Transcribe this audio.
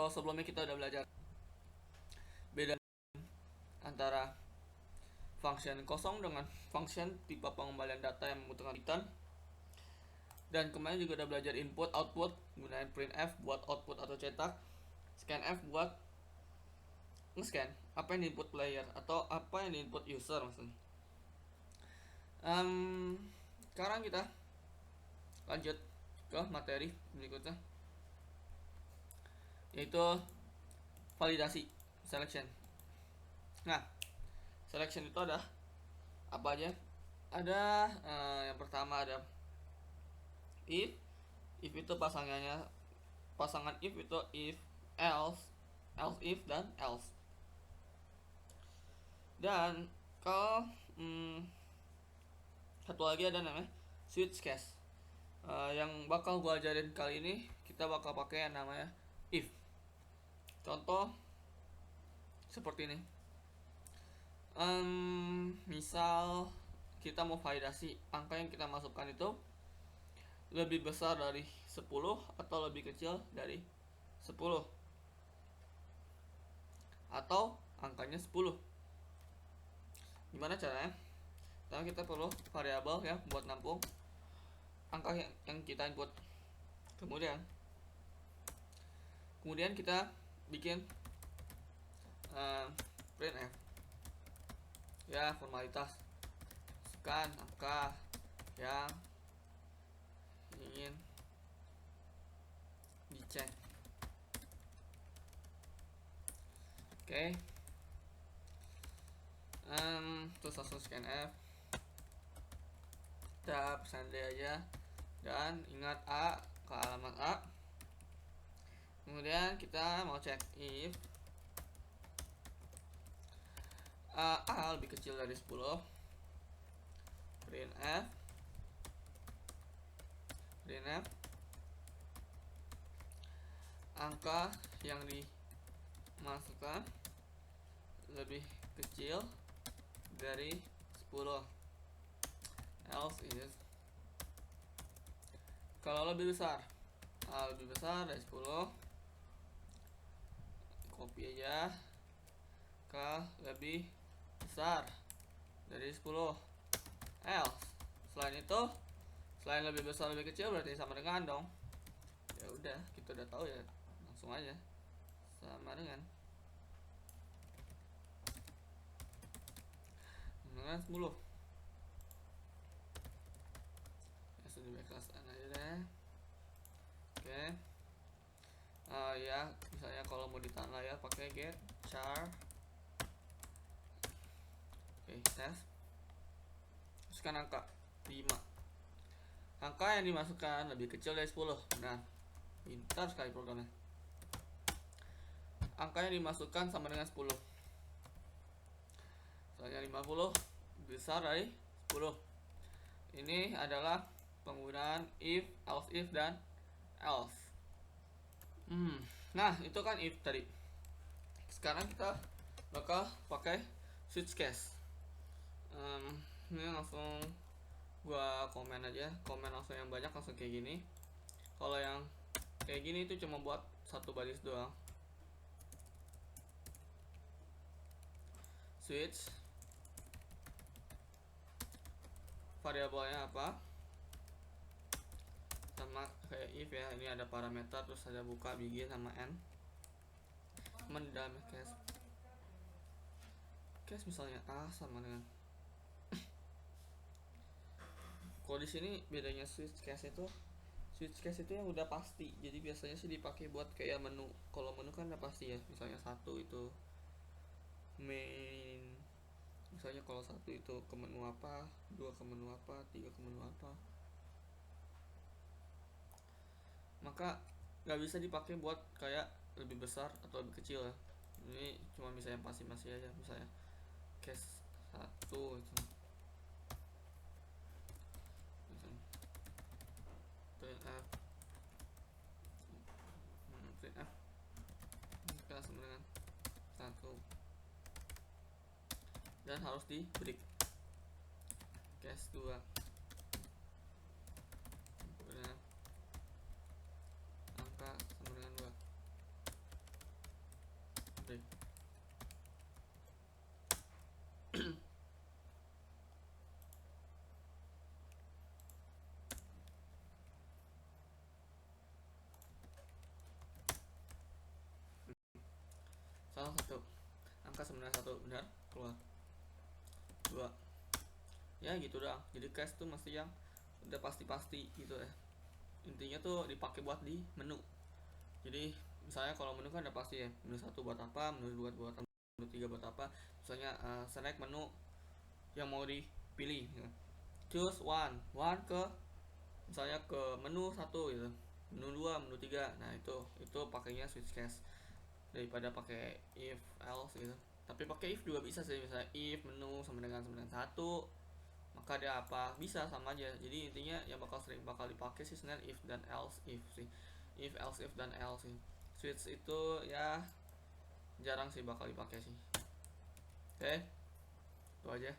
Kalau sebelumnya kita udah belajar beda antara function kosong dengan function tipe pengembalian data yang membutuhkan return. Dan kemarin juga udah belajar input output, gunain printf buat output atau cetak, scanf buat nge-scan apa yang di input player atau apa yang di input user maksudnya. Sekarang kita lanjut ke materi berikutnya, yaitu validasi selection. Nah, selection itu ada apa aja? Ada yang pertama ada if itu pasangan if itu if, else if, dan else. Dan kalau satu lagi ada namanya switch case. Yang bakal gua ajarin kali ini kita bakal pakai yang namanya if. Contoh seperti ini. Misal kita mau validasi angka yang kita masukkan itu lebih besar dari 10 atau lebih kecil dari 10, atau angkanya 10. Gimana caranya? Pertama kita perlu variabel ya buat nampung angka yang kita input. Kemudian kita bikin printf ya, formalitas scan angka yang ingin dicek. Oke. Terus langsung scanf, kita pesan D aja, dan ingat A ke alamat A. Kemudian kita mau cek if A lebih kecil dari 10, printf angka yang dimasukkan lebih kecil dari 10, else is kalau lebih besar lebih besar dari 10, copy aja ke lebih besar dari 10, else. Selain lebih besar lebih kecil berarti sama dengan dong. Ya udah, kita udah tahu ya, langsung aja sama dengan 10. Langsung di backslash n aja deh. Oke. Ya misalnya kalau mau ditahan layar pakai get char. Oke, test. Teruskan angka 5. Angka yang dimasukkan lebih kecil dari 10. Nah, pintar sekali programnya. Angka yang dimasukkan sama dengan 10. Misalnya 50 besar dari 10. Ini adalah penggunaan if, else if, dan else. Nah, itu kan if tadi. Sekarang kita bakal pakai switch case. Ini langsung gua komen aja, komen langsung yang banyak, langsung kayak gini. Kalau yang kayak gini itu cuma buat satu baris doang. Switch variabelnya apa, sama kayak if ya, ini ada parameter terus ada buka, begin, sama end. Cuman di dalam case misalnya A sama dengan kalau di sini bedanya switch case itu yang udah pasti, jadi biasanya sih dipakai buat kayak menu. Kalau menu kan udah pasti ya, misalnya 1 itu main, misalnya kalau 1 itu ke menu apa, 2 ke menu apa, 3 ke menu apa. Maka nggak bisa dipakai buat kayak lebih besar atau lebih kecil ya. Ini cuma bisa yang pasti aja, misalnya case 1 itu printf kita sama dengan 1 dan harus di break. Case 2 angka sama dengan 2. sebenarnya 1 benar, keluar 2. Ya gitu doang. Jadi cache tuh mesti yang udah pasti-pasti gitu ya. Intinya tuh dipakai buat di menu. Jadi misalnya kalau menu kan udah pasti ya, menu 1 buat apa, menu 2 buat apa, menu 3 buat apa. Misalnya select menu yang mau dipilih gitu. Choose one ke misalnya ke menu 1 gitu, menu 2, menu 3. Nah itu pakainya switch cache daripada pakai if else gitu. Tapi pakai if juga bisa sih, misalnya if menu sama dengan 1, maka dia apa bisa sama aja. Jadi intinya yang bakal dipakai sih sebenarnya if dan else if sih, if else if dan else sih. Switch itu ya jarang sih bakal dipakai sih. Oke, itu aja.